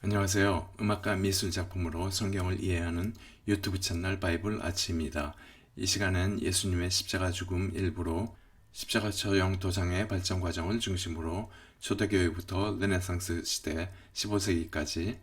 안녕하세요. 음악과 미술 작품으로 성경을 이해하는 유튜브 채널 바이블 아치입니다. 이 시간엔 예수님의 십자가 죽음 일부로 십자가 처형 도장의 발전 과정을 중심으로 초대교회부터 르네상스 시대 15세기까지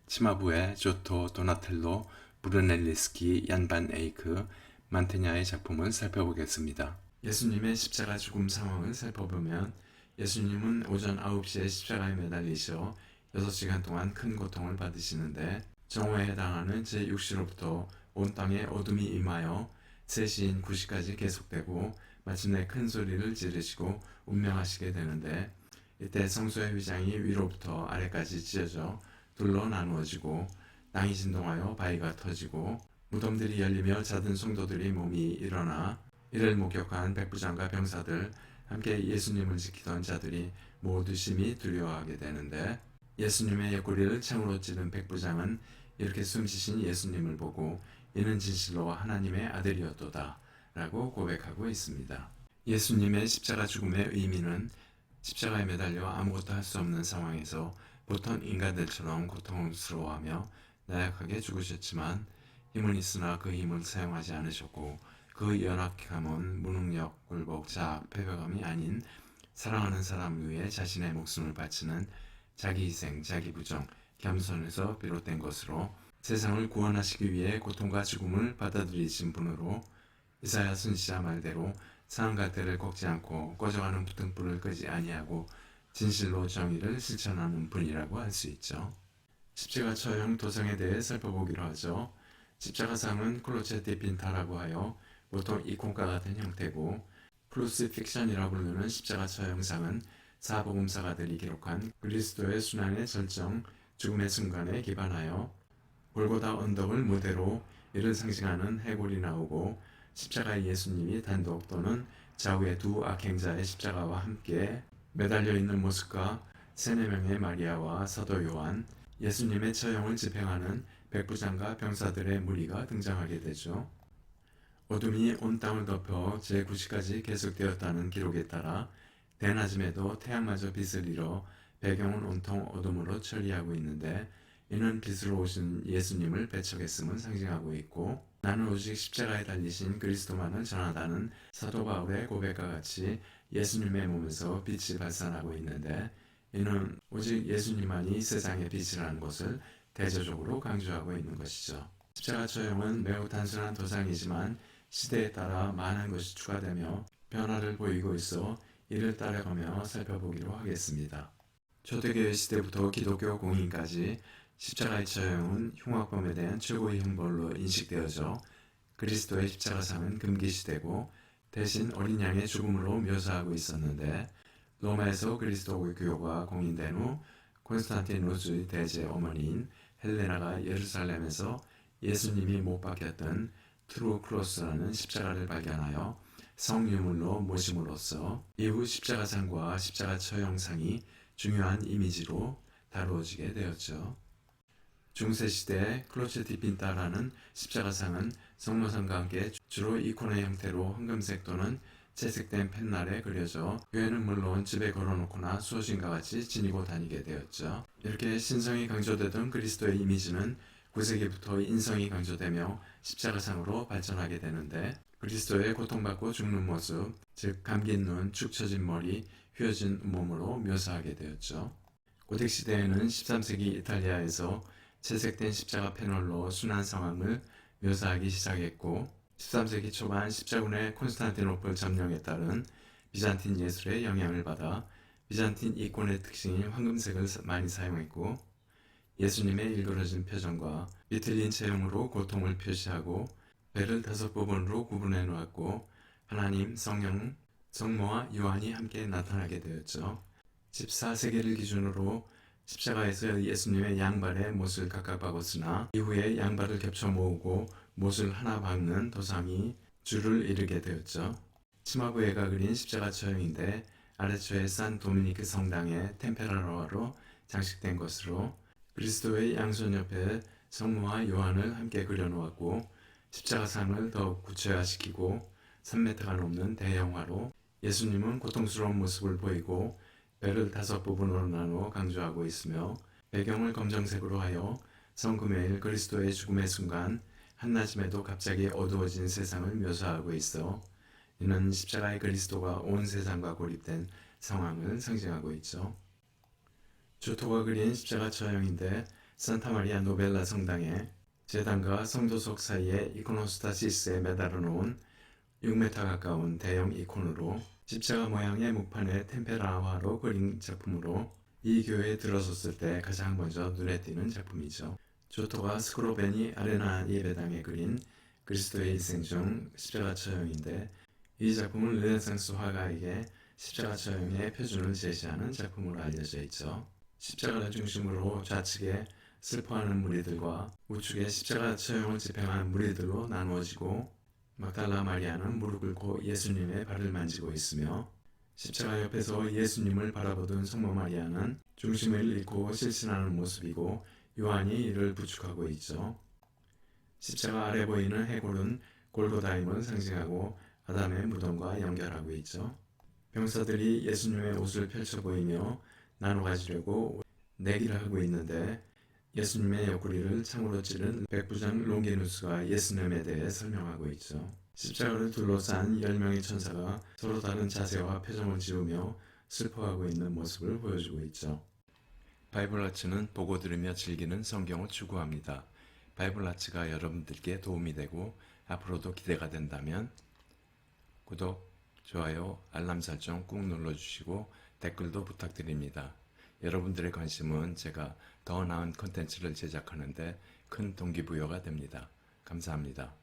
치마부에 조토, 도나텔로, 브루넬리스키, 얀반 에이크, 만테냐의 작품을 살펴보겠습니다. 예수님의 십자가 죽음 상황을 살펴보면 예수님은 오전 9시에 십자가에 매달리셔 6시간 동안 큰 고통을 받으시는데 정오에 해당하는 제6시로부터 온 땅에 어둠이 임하여 3시인 9시까지 계속되고 마침내 큰 소리를 지르시고 운명하시게 되는데 이때 성소의 휘장이 위로부터 아래까지 찢어져 둘로 나누어지고 땅이 진동하여 바위가 터지고 무덤들이 열리며 자든 성도들의 몸이 일어나 이를 목격한 백부장과 병사들 함께 예수님을 지키던 자들이 모두 심히 두려워하게 되는데 예수님의 옆구리를 창으로 찌른 백부장은 이렇게 숨쉬신 예수님을 보고 이는 진실로 하나님의 아들이었도다 라고 고백하고 있습니다. 예수님의 십자가 죽음의 의미는 십자가에 매달려 아무것도 할 수 없는 상황에서 보통 인간들처럼 고통스러워하며 나약하게 죽으셨지만 힘은 있으나 그 힘을 사용하지 않으셨고 그 연약함은 무능력, 굴복, 자학, 패배감이 아닌 사랑하는 사람을 위해 자신의 목숨을 바치는 자기 희생, 자기 부정, 겸손에서 비롯된 것으로 세상을 구원하시기 위해 고통과 죽음을 받아들이신 분으로 이사야 선지자 말대로 상한과 때를 꺾지 않고 꺼져가는 붙은 불을 끄지 아니하고 진실로 정의를 실천하는 분이라고 할 수 있죠. 십자가 처형 도장에 대해 살펴보기로 하죠. 십자가상은 클로체 디핀타라고 하여 보통 이콘과 같은 형태고 크루시픽션이라고 부르는 십자가 처형상은 사복음사가들이 기록한 그리스도의 순환의 절정, 죽음의 순간에 기반하여 골고다 언덕을 무대로 이를 상징하는 해골이 나오고 십자가의 예수님이 단독 또는 좌우의 두 악행자의 십자가와 함께 매달려 있는 모습과 세네 명의 마리아와 사도 요한, 예수님의 처형을 집행하는 백부장과 병사들의 무리가 등장하게 되죠. 어둠이 온 땅을 덮여 제9시까지 계속되었다는 기록에 따라 대낮임에도 태양마저 빛을 잃어 배경은 온통 어둠으로 천리하고 있는데 이는 빛으로 오신 예수님을 배척했음을 상징하고 있고 나는 오직 십자가에 달리신 그리스도만을 전하다는 사도 바울의 고백과 같이 예수님의 몸에서 빛이 발산하고 있는데 이는 오직 예수님만이 세상의 빛이라는 것을 대조적으로 강조하고 있는 것이죠. 십자가 처형은 매우 단순한 도상이지만 시대에 따라 많은 것이 추가되며 변화를 보이고 있어 이를 따라가며 살펴보기로 하겠습니다. 초대교회 시대부터 기독교 공인까지 십자가의 처형은 흉악범에 대한 최고의 형벌로 인식되어져 그리스도의 십자가상은 금기시되고 대신 어린 양의 죽음으로 묘사하고 있었는데 로마에서 그리스도 교회가 공인된 후 콘스탄티누스의 대제 어머니인 헬레나가 예루살렘에서 예수님이 못 박혔던 트루 크로스라는 십자가를 발견하여 성유물로 모심으로써 이후 십자가상과 십자가 처형상이 중요한 이미지로 다루어지게 되었죠. 중세시대 클로체 디핀타라는 십자가상은 성모상과 함께 주로 이콘의 형태로 황금색 또는 채색된 펜날에 그려져 교회는 물론 집에 걸어놓거나 수호신과 같이 지니고 다니게 되었죠. 이렇게 신성이 강조되던 그리스도의 이미지는 9세기부터 인성이 강조되며 십자가상으로 발전하게 되는데 그리스도의 고통받고 죽는 모습, 즉 감긴 눈, 축 처진 머리, 휘어진 몸으로 묘사하게 되었죠. 고딕 시대에는 13세기 이탈리아에서 채색된 십자가 패널로 순환 상황을 묘사하기 시작했고 13세기 초반 십자군의 콘스탄티노플 점령에 따른 비잔틴 예술의 영향을 받아 비잔틴 이콘의 특징인 황금색을 많이 사용했고 예수님의 일그러진 표정과 비틀린 체형으로 고통을 표시하고 배를 5부분으로 구분해 놓았고 하나님, 성령, 성모와 요한이 함께 나타나게 되었죠. 14세기를 기준으로 십자가에서 예수님의 양발에 못을 각각 박았으나 이후에 양발을 겹쳐 모으고 못을 하나 박는 도상이 줄을 이루게 되었죠. 치마부에가 그린 십자가 처형인데 아래초에 산 도미니크 성당의 템페라로로 장식된 것으로 그리스도의 양손 옆에 성모와 요한을 함께 그려놓았고 십자가상을 더욱 구체화시키고 3m가 넘는 대형화로 예수님은 고통스러운 모습을 보이고 배를 5부분으로 나누어 강조하고 있으며 배경을 검정색으로 하여 성금요일 그리스도의 죽음의 순간 한낮임에도 갑자기 어두워진 세상을 묘사하고 있어 이는 십자가의 그리스도가 온 세상과 고립된 상황을 상징하고 있죠. 주토가 그린 십자가 처형인데 산타마리아 노벨라 성당에 제단과 성도석 사이에 이코노스타시스에 매달아 놓은 6m 가까운 대형 이콘으로 십자가 모양의木판에 템페라화로 그린 작품으로 이 교회에 들어섰을 때 가장 먼저 눈에 띄는 작품이죠. 조토가 스크로베니 아레나 예배당에 그린 그리스도의 일생 중 십자가 처형인데 이 작품은 르네상스 화가에게 십자가 처형의 표준을 제시하는 작품으로 알려져 있죠. 십자가를 중심으로 좌측에 슬퍼하는 무리들과 우측에 십자가 처형을 집행한 무리들로 나누어지고 막달라 마리아는 무릎 꿇고 예수님의 발을 만지고 있으며 십자가 옆에서 예수님을 바라보던 성모 마리아는 중심을 잃고 실신하는 모습이고 요한이 이를 부축하고 있죠. 십자가 아래 보이는 해골은 골고다임을 상징하고 아담의 무덤과 연결하고 있죠. 병사들이 예수님의 옷을 펼쳐 보이며 나눠 가지려고 내기를 하고 있는데 예수님의 옆구리를 창으로 찌른 백부장 롱기누스가 예수님에 대해 설명하고 있죠. 십자가를 둘러싼 10명의 천사가 서로 다른 자세와 표정을 지으며 슬퍼하고 있는 모습을 보여주고 있죠. 바이블 아츠는 보고 들으며 즐기는 성경을 추구합니다. 바이블 아츠가 여러분들께 도움이 되고 앞으로도 기대가 된다면 구독, 좋아요, 알람 설정 꾹 눌러주시고 댓글도 부탁드립니다. 여러분들의 관심은 제가 더 나은 콘텐츠를 제작하는데 큰 동기부여가 됩니다. 감사합니다.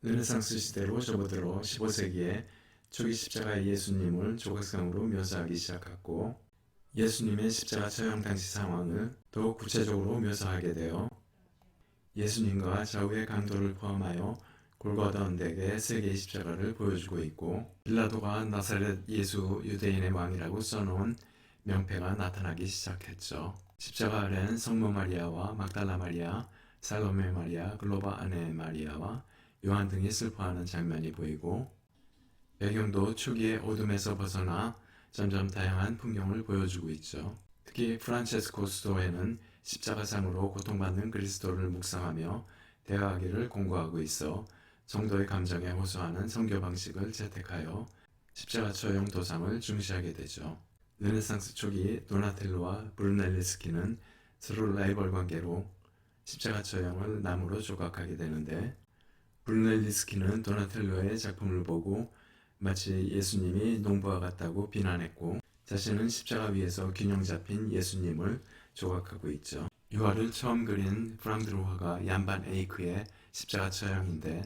르네상스 시대로 접어들어 15세기에 초기 십자가의 예수님을 조각상으로 묘사하기 시작했고 예수님의 십자가 처형 당시 상황을 더 구체적으로 묘사하게 되어 예수님과 좌우의 강도를 포함하여 골고다 언덕의 세 개의 십자가를 보여주고 있고 빌라도가 나사렛 예수 유대인의 왕이라고 써놓은 명패가 나타나기 시작했죠. 십자가 아래는 성모 마리아와 막달라 마리아, 살로메 마리아, 글로바 아내 마리아와 요한 등이 슬퍼하는 장면이 보이고 배경도 초기의 어둠에서 벗어나 점점 다양한 풍경을 보여주고 있죠. 특히 프란체스코 수도에는 십자가상으로 고통받는 그리스도를 묵상하며 대화하기를 공고하고 있어 성도의 감정에 호소하는 선교 방식을 채택하여 십자가 처형 도상을 중시하게 되죠. 르네상스 초기 도나텔로와 브루넬리스키는 서로 라이벌 관계로 십자가 처형을 나무로 조각하게 되는데 브루넬리스키는 도나텔로의 작품을 보고 마치 예수님이 농부와 같다고 비난했고 자신은 십자가 위에서 균형 잡힌 예수님을 조각하고 있죠. 유화를 처음 그린 프랑드로화가 얀반 에이크의 십자가 처형인데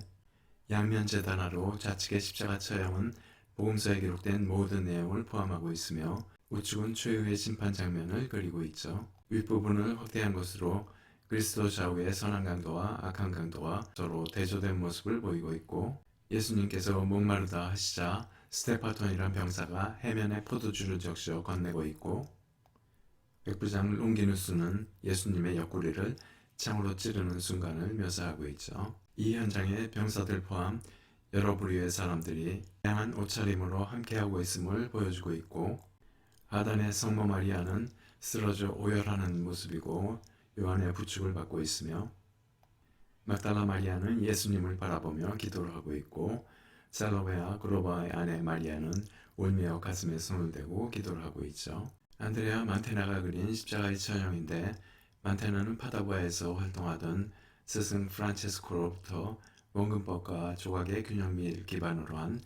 양면 재단화로 좌측의 십자가 처형은 복음서에 기록된 모든 내용을 포함하고 있으며 우측은 최후의 심판 장면을 그리고 있죠. 윗부분을 확대한 것으로 그리스도 좌우의 선한 강도와 악한 강도와 서로 대조된 모습을 보이고 있고 예수님께서 목마르다 하시자 스테파톤이란 병사가 해면에 포도주를 적셔 건네고 있고 백부장 롱기누스는 예수님의 옆구리를 창으로 찌르는 순간을 묘사하고 있죠. 이 현장에 병사들 포함 여러 부류의 사람들이 다양한 옷차림으로 함께하고 있음을 보여주고 있고 하단의 성모 마리아는 쓰러져 오열하는 모습이고 요한의 부축을 받고 있으며 막달라 마리아는 예수님을 바라보며 기도를 하고 있고 살로메와 글로바의 아내 마리아는 울며 가슴에 손을 대고 기도를 하고 있죠. 안드레아 만테나가 그린 십자가의 처형인데 만테나는 파다부아에서 활동하던 스승 프란체스코로부터 원근법과 조각의 균형미를 기반으로 한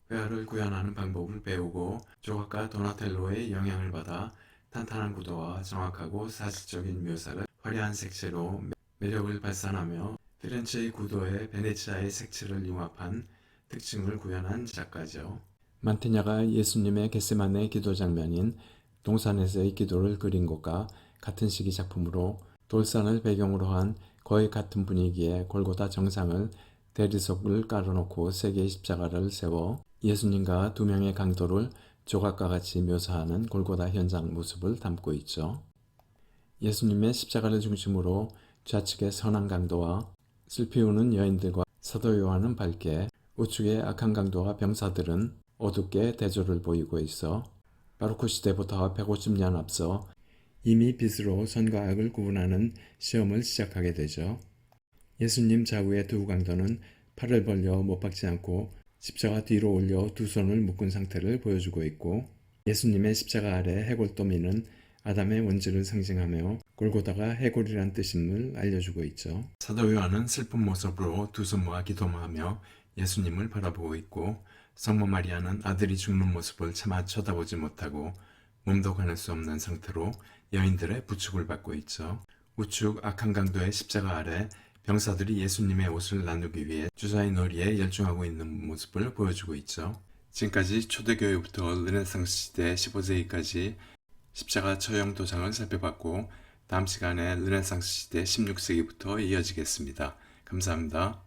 회화를 구현하는 방법을 배우고 조각가 도나텔로의 영향을 받아 탄탄한 구도와 정확하고 사실적인 묘사를 화려한 색채로 매력을 발산하며 피렌체의 구도에 베네치아의 색채를 융합한 특징을 구현한 작가죠. 만테냐가 예수님의 겟세마네 기도 장면인 동산에서의 기도를 그린 것과 같은 시기 작품으로 돌산을 배경으로 한 거의 같은 분위기의 골고다 정상을 대리석을 깔아놓고 세 개의 십자가를 세워 예수님과 두 명의 강도를 조각과 같이 묘사하는 골고다 현장 모습을 담고 있죠. 예수님의 십자가를 중심으로 좌측의 선한 강도와 슬피 우는 여인들과 사도 요한은 밝게 우측의 악한 강도와 병사들은 어둡게 대조를 보이고 있어 바로크 시대부터 150년 앞서 이미 빛으로 선과 악을 구분하는 시험을 시작하게 되죠. 예수님 좌우의 두 강도는 팔을 벌려 못 박지 않고 십자가 뒤로 올려 두 손을 묶은 상태를 보여주고 있고, 예수님의 십자가 아래 해골더미는 아담의 원죄를 상징하며 골고다가 해골이란 뜻임을 알려주고 있죠. 사도 요한은 슬픈 모습으로 두 손 모아 기도하며 예수님을 바라보고 있고, 성모 마리아는 아들이 죽는 모습을 차마 쳐다보지 못하고 몸도 가눌 수 없는 상태로 여인들의 부축을 받고 있죠. 우측 악한 강도의 십자가 아래 병사들이 예수님의 옷을 나누기 위해 주사위 놀이에 열중하고 있는 모습을 보여주고 있죠. 지금까지 초대교회부터 르네상스 시대 15세기까지 십자가 처형 도장을 살펴봤고, 다음 시간에 르네상스 시대 16세기부터 이어지겠습니다. 감사합니다.